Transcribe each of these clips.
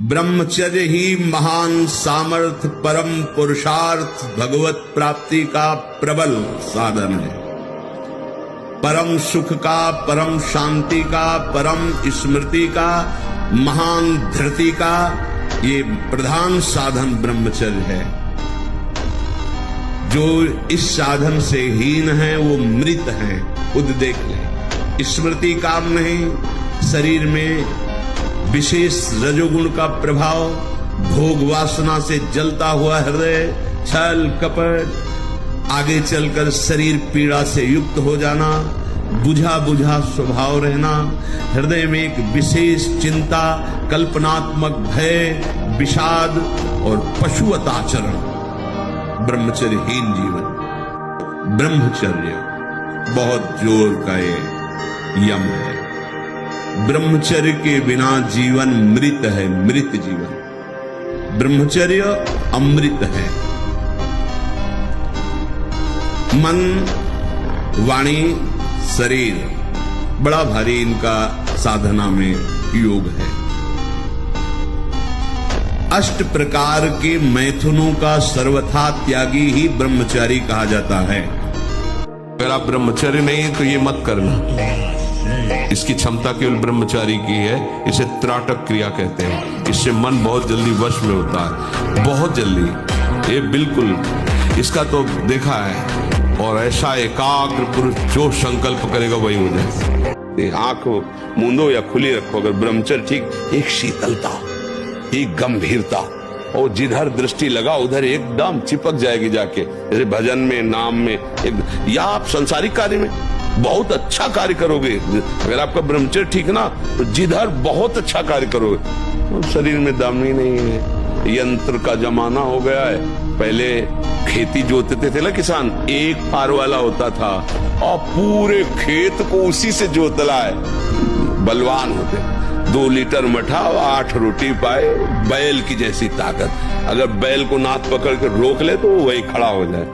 ब्रह्मचर्य ही महान सामर्थ परम पुरुषार्थ भगवत प्राप्ति का प्रबल साधन है। परम सुख का, परम शांति का, परम स्मृति का, महान धृति का ये प्रधान साधन ब्रह्मचर्य है। जो इस साधन से हीन है वो मृत है, खुद देख ले। स्मृति काम नहीं, शरीर में विशेष रजोगुण का प्रभाव, भोग वासना से जलता हुआ हृदय, छल कपट, आगे चलकर शरीर पीड़ा से युक्त हो जाना, बुझा बुझा स्वभाव रहना, हृदय में एक विशेष चिंता, कल्पनात्मक भय, विषाद और पशुवत आचरण, ब्रह्मचर्यहीन जीवन। ब्रह्मचर्य बहुत जोर का ये यम है। ब्रह्मचर्य के बिना जीवन मृत है, मृत जीवन। ब्रह्मचर्य अमृत है। मन, वाणी, शरीर बड़ा भारी इनका साधना में योग है। अष्ट प्रकार के मैथुनों का सर्वथा त्यागी ही ब्रह्मचारी कहा जाता है। अगर आप ब्रह्मचर्य नहीं तो ये मत करना। इसकी क्षमता केवल ब्रह्मचारी की है। इसे त्राटक क्रिया कहते हैं। इससे मन बहुत जल्दी वश में होता है, बहुत जल्दी। ये बिल्कुल इसका तो देखा है। और ऐसा एकाग्र पुरुष जो संकल्प करेगा वही हो जाए। आंख मूंदो या खुली रखो, अगर ब्रह्मचर्य ठीक, एक शीतलता, एक गंभीरता, और जिधर दृष्टि लगा उधर एकदम चिपक जाएगी जाके। जैसे भजन में, नाम में, या आप संसारिक कार्य में बहुत अच्छा कार्य करोगे। अगर आपका ब्रह्मचर्य ठीक ना, तो जिधर बहुत अच्छा कार्य करोगे। तो शरीर में दम ही नहीं है। यंत्र का जमाना हो गया है। पहले खेती जोतते थे ना किसान, एक फार वाला होता था और पूरे खेत को उसी से जोतला है। बलवान होते, 2 लीटर मठा, 8 रोटी पाए, बैल की जैसी ताकत। अगर बैल को नाथ पकड़ कर रोक ले तो वही खड़ा हो जाए।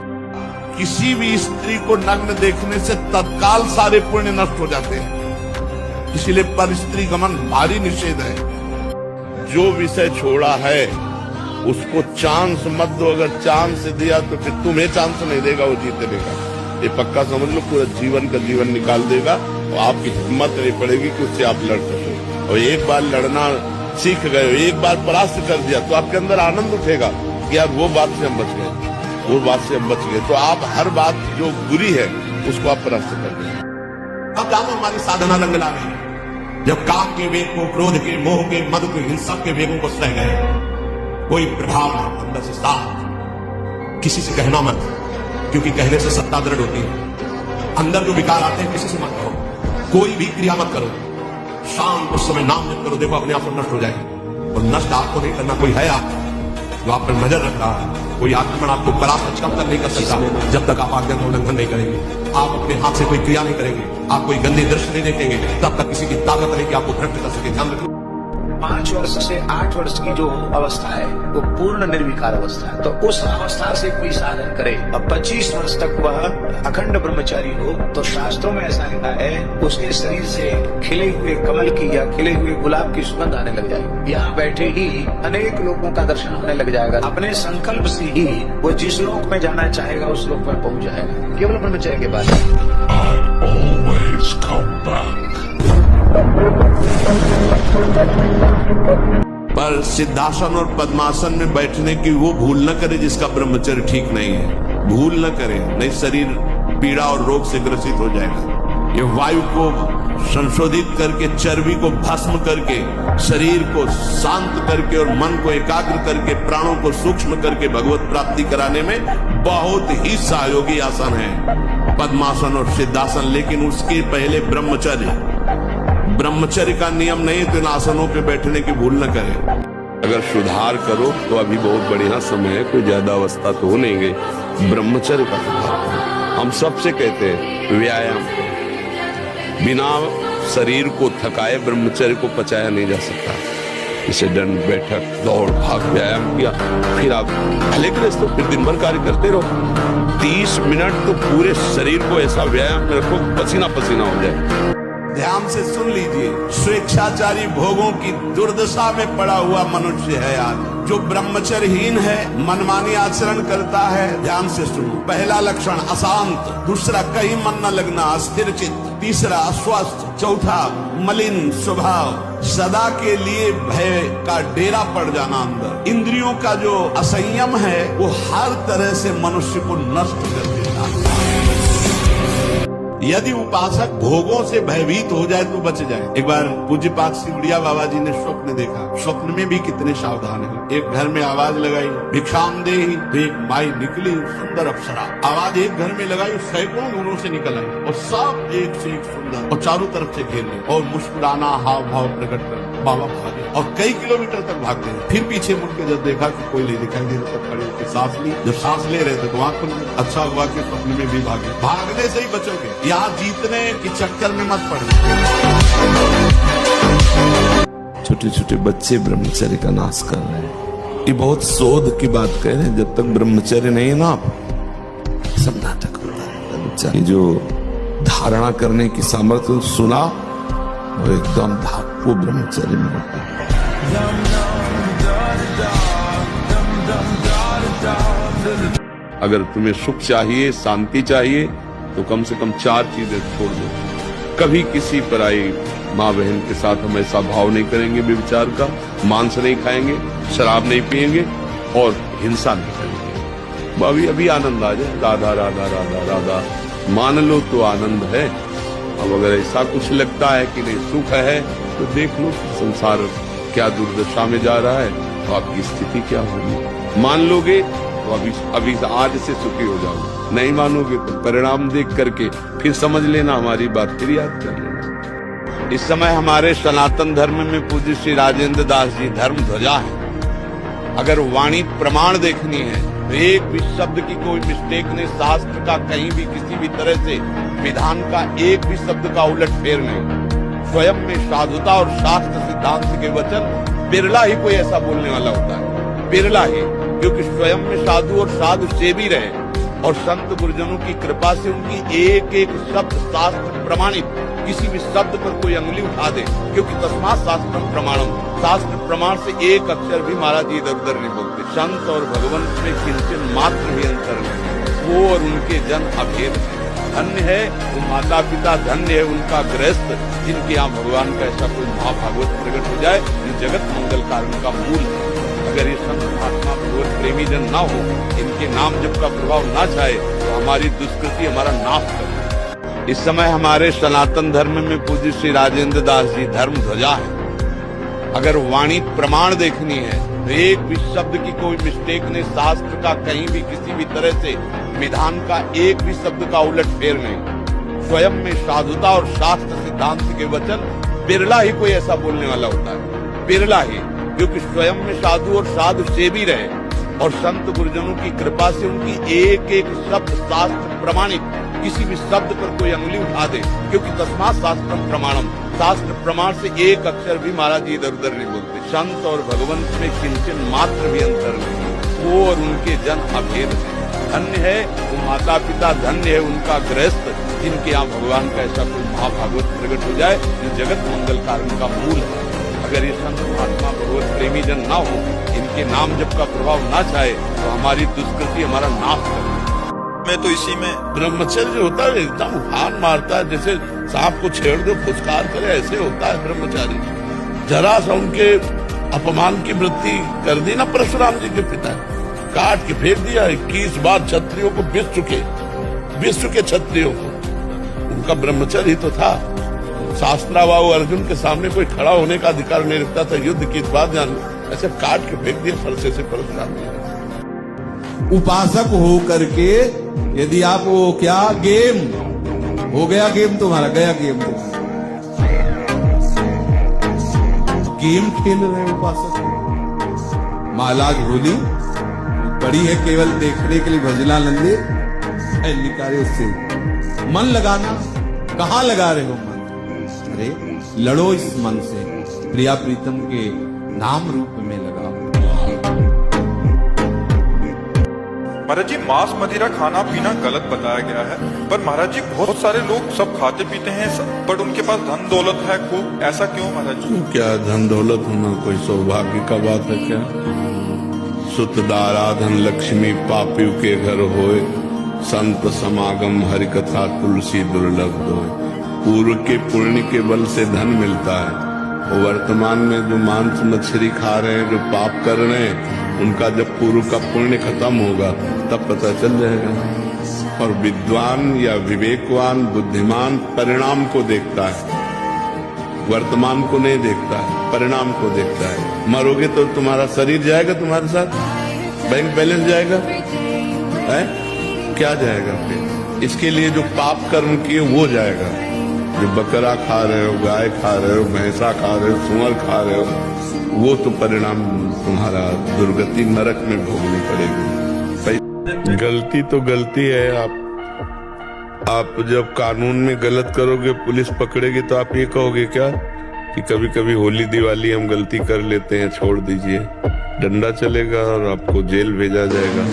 किसी भी स्त्री को नग्न देखने से तत्काल सारे पुण्य नष्ट हो जाते हैं। इसीलिए पर स्त्री गमन भारी निषेध है। जो विषय छोड़ा है उसको चांस मत दो। अगर चांस दिया तो फिर तुम्हें चांस नहीं देगा, वो जीते देगा। ये पक्का समझ लो, पूरा जीवन का जीवन निकाल देगा और आपकी हिम्मत नहीं पड़ेगी कि उससे आप लड़ सको। और एक बार लड़ना सीख गए, एक बार परास्त कर दिया तो आपके अंदर आनंद उठेगा कि यार वो बात से हम बच गए, वो बात से हम बच गए। तो आप हर बात जो बुरी है उसको आप परास्त कर दें। अब जानो हमारी साधना रंग ला रही है। जब काम के वेग को, क्रोध के, मोह के, मद के, हिंसा के वेगों को सह गए, कोई प्रभाव नहीं, अंदर से साफ। किसी से कहना मत, क्योंकि कहने से सत्ता दृढ़ होती है। अंदर जो विकार आते हैं किसी से मत करो, कोई भी क्रिया मत करो। शाम उस समय नाम जप करो, देखो अपने आप नष्ट हो जाएगी। और नष्ट आपको नहीं करना, कोई है आप जो आप पर नजर रख रहा है। कोई आक्रमण आपको परास्त कब तक नहीं कर सकता जब तक आप आज्ञा का उल्लंघन नहीं करेंगे। आप अपने हाथ से कोई क्रिया नहीं करेंगे, आप कोई गंदे दृश्य नहीं देखेंगे, तब तक किसी की ताकत नहीं कि आपको भ्रष्ट कर सके। ध्यान रखो। 5 वर्ष से 8 वर्ष की जो अवस्था है वो पूर्ण निर्विकार अवस्था है। तो उस अवस्था से कोई साधन करे और 25 वर्ष तक वह अखंड ब्रह्मचारी हो, तो शास्त्रों में ऐसा लिखा है उसके शरीर से खिले हुए कमल की या खिले हुए गुलाब की सुगंध आने लग जाएगी। यहाँ बैठे ही अनेक लोगों का दर्शन होने लग जाएगा। अपने संकल्प से ही वो जिस लोक में जाना चाहेगा उस लोक में पहुंच जाएगा, केवल ब्रह्मचर्य के बाद। पर सिद्धासन और पद्मासन में बैठने की वो भूल न करे जिसका ब्रह्मचर्य ठीक नहीं है। भूल न करे, नहीं शरीर पीड़ा और रोग से ग्रसित हो जाएगा। ये वायु को संशोधित करके, चर्बी को भस्म करके, शरीर को शांत करके और मन को एकाग्र करके, प्राणों को सूक्ष्म करके भगवत प्राप्ति कराने में बहुत ही सहयोगी आसन है पद्मासन और सिद्धासन। लेकिन उसके पहले ब्रह्मचर्य का नियम नहीं, तो इन आसनों पे बैठने की भूल न करें। अगर सुधार करो तो अभी बहुत बढ़िया समय है, कोई ज्यादा अवस्था तो हो नहीं गई। ब्रह्मचर्य का सुधार करो। हम सबसे कहते हैं व्यायाम, बिना शरीर को थकाए ब्रह्मचर्य को पचाया नहीं जा सकता। इसे दंड बैठक, दौड़ भाग, व्यायाम किया, फिर आप भले के तो फिर दिन भर कार्य करते रहो। 30 मिनट तो पूरे शरीर को ऐसा व्यायाम में रखो पसीना पसीना हो जाए। ध्यान से सुन लीजिए, स्वेच्छाचारी भोगों की दुर्दशा में पड़ा हुआ मनुष्य है आज। जो ब्रह्मचर्यहीन है, मनमानी आचरण करता है, ध्यान से सुनो। पहला लक्षण अशांत, दूसरा कहीं मन न लगना, अस्थिर चित्त, तीसरा अस्वस्थ, चौथा मलिन स्वभाव, सदा के लिए भय का डेरा पड़ जाना अंदर। इंद्रियों का जो असंयम है वो हर तरह से मनुष्य को नष्ट कर देता है। यदि उपासक भोगों से भयभीत हो जाए तो बच जाए। एक बार पूज्यपाद सिमरिया बाबा जी ने स्वप्न देखा। स्वप्न में भी कितने सावधान है। एक घर में आवाज लगाई, भिक्षाम दे, तो एक माई निकली, सुंदर अप्सरा। आवाज एक घर में लगाई, सैकड़ों घरों से निकल आई और सब एक से एक सुंदर, और चारों तरफ से घेर ली और मुस्कुराना हाव भाव प्रकट कर बाबा भागे और कई किलोमीटर तक भागते हैं। फिर पीछे मुड़ के जब देखा कि कोई नहीं दिखाई दे रहा, तब खड़े होकर सांस ली। जब सांस ले रहे थे तो आंख खुल गई। अच्छा हुआ कि स्वप्न में भी भागे। भागने से ही बचोगे, यहाँ जीतने के चक्कर में मत पड़ना। छोटे छोटे बच्चे ब्रह्मचर्य का नाश कर रहे हैं। ये बहुत शोध की बात कह रहे हैं। जब तक ब्रह्मचर्य नहीं है ना, सब नाटक होता है। ब्रह्मचर्य जो धारणा करने की सामर्थ्य सुना, वो एकदम वो ब्रह्मचर्य में होता है। अगर तुम्हें सुख चाहिए, शांति चाहिए, तो कम से कम 4 चीजें छोड़ दो। कभी किसी पराई माँ बहन के साथ हम ऐसा भाव नहीं करेंगे व्यभिचार का, मांस नहीं खाएंगे, शराब नहीं पिएंगे और हिंसा नहीं करेंगे। अभी अभी आनंद आ जाए, राधा राधा राधा राधा मान लो तो आनंद है। अब अगर ऐसा कुछ लगता है कि नहीं सुख है, तो देख लो संसार क्या दुर्दशा में जा रहा है, तो आपकी स्थिति क्या होगी। मान लोगे तो अभी आज से सुखी हो जाओगे, नहीं मानोगे तो परिणाम देख करके फिर समझ लेना, हमारी बात फिर याद कर लेना। इस समय हमारे सनातन धर्म में पूज्य श्री राजेंद्र दास जी धर्म ध्वजा है। अगर वाणी प्रमाण देखनी है तो एक भी शब्द की कोई मिस्टेक नहीं, शास्त्र का कहीं भी किसी भी तरह से विधान का एक भी शब्द का उलट फेर नहीं। स्वयं में साधुता और शास्त्र सिद्धांत के वचन बिरला ही कोई ऐसा बोलने वाला होता है, बिरला ही, क्योंकि स्वयं में साधु और साधु सेवी रहे और संत गुरुजनों की कृपा से उनकी एक एक शब्द शास्त्र प्रमाणित, किसी भी शब्द पर कोई अंगुली उठा दे, क्योंकि तस्मात् शास्त्रम प्रमाणम, शास्त्र प्रमाण से एक अक्षर भी महाराज जी इधर उधर नहीं बोलते। संत और भगवंत में किंचन मात्र भी अंतर नहीं, वो और उनके जन अभेद है। धन्य है वो माता पिता, धन्य है उनका गृहस्थ, जिनके यहाँ भगवान का ऐसा कोई महाभागवत प्रकट हो जाए जो जगत मंगल कारण का मूल है। अगर ये संत महात्मा भगवत प्रेमी जन ना हो, इनके नाम जप का प्रभाव ना चाहे, तो हमारी दुष्कृति हमारा नाश कर। इस समय हमारे सनातन धर्म में पूज्य श्री राजेंद्र दास जी धर्म ध्वजा है। अगर वाणी प्रमाण देखनी है तो एक भी शब्द की कोई मिस्टेक नहीं, शास्त्र का कहीं भी किसी भी तरह से विधान का एक भी शब्द का उलट फेर नहीं। स्वयं में साधुता और शास्त्र सिद्धांत के वचन बिरला ही कोई ऐसा बोलने वाला होता है, बिरला ही, क्योंकि स्वयं में साधु और साधु सेवी रहे और संत गुरुजनों की कृपा से उनकी एक एक शब्द शास्त्र प्रमाणित, किसी भी शब्द पर कोई अंगुली उठा दे, क्योंकि तस्मात् शास्त्रम प्रमाणम, शास्त्र प्रमाण से एक अक्षर भी महाराज जी इधर उधर नहीं बोलते। संत और भगवंत में किंचन मात्र भी अंतर नहीं, वो और उनके जन अभेद है। धन्य है वो माता पिता, धन्य है उनका गृहस्थ, जिनके यहाँ भगवान का ऐसा कोई महाभागवत प्रकट हो जाए जो जगत मंगल कारण का मूल है। अगर ये संत महात्मा भगवत प्रेमी जन ना हो, इनके नाम जप का प्रभाव ना चाहे, तो हमारी दुष्कृति हमारा नाश कर। मैं तो इसी में ब्रह्मचर्य होता है एकदम उफान मारता है, जैसे सांप को छेड़ दो फुसकार करे, ऐसे होता है ब्रह्मचारी। जरा सा उनके अपमान की वृत्ति कर दी ना परशुराम जी के पिता, काट के फेंक दिया। 21 बार क्षत्रियों को विश्व के क्षत्रियों को, उनका ब्रह्मचर्य ही तो था। शास्त्राबाहु अर्जुन के सामने कोई खड़ा होने का अधिकार नहीं रखता था, युद्ध की बात जान, ऐसे काट के फेंक दिया फरसे से परशुराम जी। उपासक हो करके यदि आप वो क्या गेम हो गया, गेम तुम्हारा गया, गेम गेम खेल रहे उपासक। महाराज होली बड़ी है केवल देखने के लिए, भजला नंदे निकाले उससे मन लगाना। कहाँ लगा रहे हो मन? अरे लड़ो इस मन से, प्रिया प्रीतम के नाम रूप में लगाओ। महाराज जी मांस मदिरा खाना पीना गलत बताया गया है, पर महाराज जी बहुत सारे लोग सब खाते पीते हैं पर उनके पास धन दौलत है खूब, ऐसा क्यों महाराज जी? क्या धन दौलत होना कोई सौभाग्य का बात है क्या? सुत दाराधन लक्ष्मी पापियों के घर होए, संत समागम हरि कथा तुलसी दुर्लभ होए। पूर्व के पुण्य के बल से धन मिलता है, और वर्तमान में जो मांस मछली खा रहे हैं, जो पाप कर रहे हैं, उनका जब पूर्व का पुण्य खत्म होगा तब पता चल जाएगा। और विद्वान या विवेकवान बुद्धिमान परिणाम को देखता है, वर्तमान को नहीं देखता है, परिणाम को देखता है। मरोगे तो तुम्हारा शरीर जाएगा तुम्हारे साथ, बैंक बैलेंस जाएगा है? क्या जाएगा फिर? इसके लिए जो पाप कर्म किए वो जाएगा। जो बकरा खा रहे हो, गाय खा रहे हो, भैंसा खा रहे हो, सुअर खा रहे हो, वो तो परिणाम तुम्हारा दुर्गति नरक में भोगनी पड़ेगी। गलती तो गलती है। आप जब कानून में गलत करोगे, पुलिस पकड़ेगी, तो आप ये कहोगे क्या कि कभी कभी होली दिवाली हम गलती कर लेते हैं, छोड़ दीजिए? डंडा चलेगा और आपको जेल भेजा जाएगा।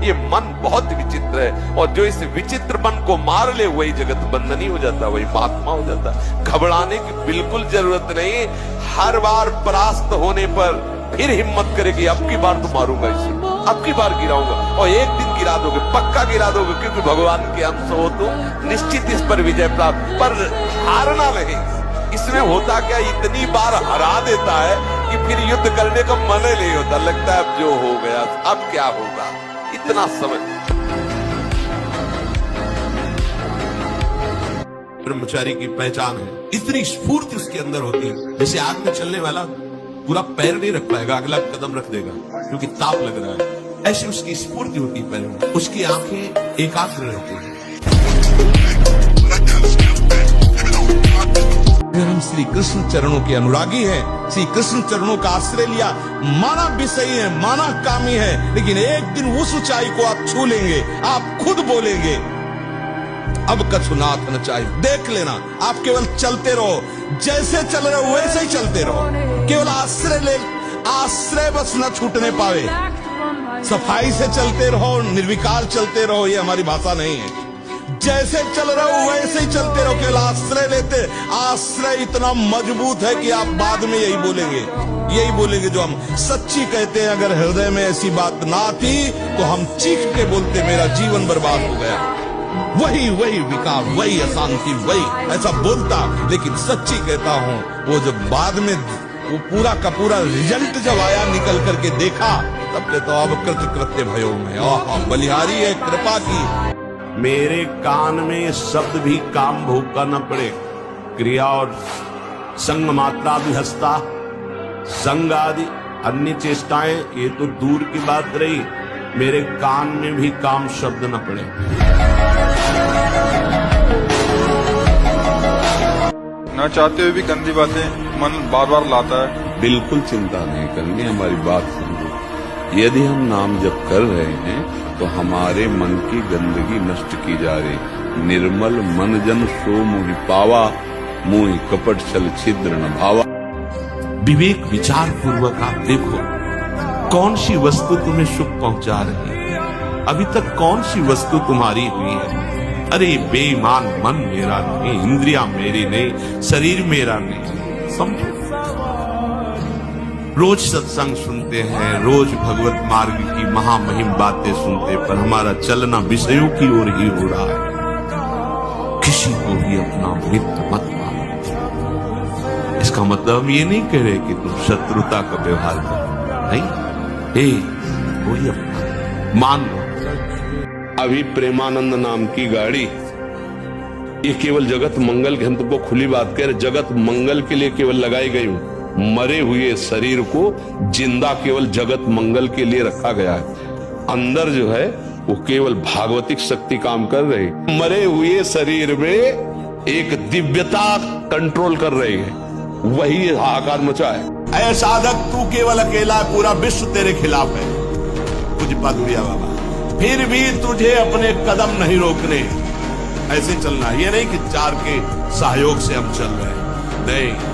ये मन बहुत विचित्र है, और जो इस विचित्र मन को मार ले वही जगत बंधनी हो जाता, वही महात्मा हो जाता। घबराने की बिल्कुल जरूरत नहीं। हर बार परास्त होने पर फिर हिम्मत करेगी, अब की बार तो मारूंगा इसे, अब की बार गिराऊंगा, और एक दिन गिरा दोगे, पक्का गिरा दोगे, क्योंकि भगवान के अंश हो तो निश्चित इस पर विजय प्राप्त। पर हारना नहीं। इसमें होता क्या, इतनी बार हरा देता है कि फिर युद्ध करने का मन ही नहीं होता, लगता है अब जो हो गया, अब क्या होगा, इतना समझ। ब्रह्मचारी की पहचान है, इतनी स्फूर्ति उसके अंदर होती है, जैसे आग में चलने वाला पूरा पैर नहीं रख पाएगा, अगला कदम रख देगा क्योंकि ताप लग रहा है। ऐसी उसकी स्फूर्ति होती है पैर में, उसकी आंखें एकाग्र रहती हैं। हम श्री कृष्ण चरणों के अनुरागी हैं, श्री कृष्ण चरणों का आश्रय लिया। माना विषयी है, माना कामी है, लेकिन एक दिन उस ऊंचाई को आप छू लेंगे, आप खुद बोलेंगे अब कछुनाथ न चाहिए। देख लेना, आप केवल चलते रहो, जैसे चल रहे हो वैसे ही चलते रहो, केवल आश्रय ले, आश्रय बस न छूटने पावे। सफाई से चलते रहो, निर्विकार चलते रहो, ये हमारी भाषा नहीं है। जैसे चल रहे हो वैसे ही चलते रहो, केवल आश्रय लेते। आश्रय इतना मजबूत है कि आप बाद में यही बोलेंगे जो हम सच्ची कहते हैं। अगर हृदय में ऐसी बात ना थी तो हम चीख के बोलते मेरा जीवन बर्बाद हो गया, वही विकार, वही अशांति, वही ऐसा बोलता। लेकिन सच्ची कहता हूँ, वो जब बाद में वो पूरा का पूरा रिजल्ट जब आया, निकल करके देखा, तब कहता अब कृत्य भयो में बलिहारी है कृपा की। मेरे कान में शब्द भी काम भोग का न पड़े, क्रिया और संग मात्रा भी हस्ता, संग आदि अन्य चेष्टाएं ये तो दूर की बात रही, मेरे कान में भी काम शब्द न पड़े। न चाहते हुए भी गंदी बातें मन बार बार लाता है। बिल्कुल चिंता नहीं करनी, हमारी बात समझो। यदि हम नाम जप कर रहे हैं तो हमारे मन की गंदगी नष्ट की जा रही। निर्मल मन जन सो मुहि पावा, मुहि कपट छल छिद्र न भावा। विवेक विचार पूर्वक आप देखो, कौन सी वस्तु तुम्हें सुख पहुंचा रही है, अभी तक कौन सी वस्तु तुम्हारी हुई है। अरे बेईमान मन मेरा नहीं, इंद्रियां मेरी नहीं, शरीर मेरा नहीं। समझो, रोज सत्संग सुनते हैं, रोज भगवत मार्ग की महामहिम बातें सुनते, पर हमारा चलना विषयों की ओर ही हो रहा है। किसी को भी अपना मित्र मत मानो। इसका मतलब ये नहीं कह रहे कि तुम शत्रुता का व्यवहार करो, नहीं, कोई अपना मान लो। अभी प्रेमानंद नाम की गाड़ी, ये केवल जगत मंगल के, हम तुमको खुली बात कह रहे, जगत मंगल के लिए केवल लगाई गई हूं। मरे हुए शरीर को जिंदा केवल जगत मंगल के लिए रखा गया है। अंदर जो है वो केवल भागवतिक शक्ति काम कर रही है। मरे हुए शरीर में एक दिव्यता कंट्रोल कर रही है, वही हाहाकार मचा है। ऐ साधक, तू केवल अकेला, पूरा विश्व तेरे खिलाफ है। कुछ पादुरिया बाबा, फिर भी तुझे अपने कदम नहीं रोकने, ऐसे चलना। ये नहीं कि चार के सहयोग से हम चल रहे हैं, नहीं।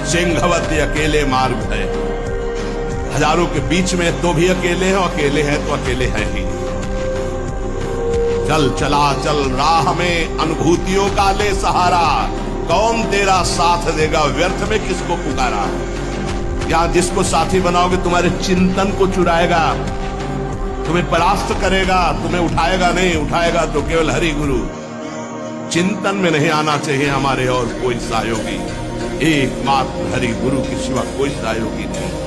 सिंहवत अकेले मार्ग है, हजारों के बीच में तो भी अकेले हैं, अकेले हैं तो अकेले हैं ही। चल चला चल राह में अनुभूतियों का ले सहारा, कौन तेरा साथ देगा व्यर्थ में किसको पुकारा। यहां जिसको साथी बनाओगे तुम्हारे चिंतन को चुराएगा, तुम्हें परास्त करेगा, तुम्हें उठाएगा नहीं, उठाएगा तो केवल हरि गुरु। चिंतन में नहीं आना चाहिए हमारे और कोई सहयोगी, एकमात्र हरि गुरु के सिवा कोई सहयोगी नहीं।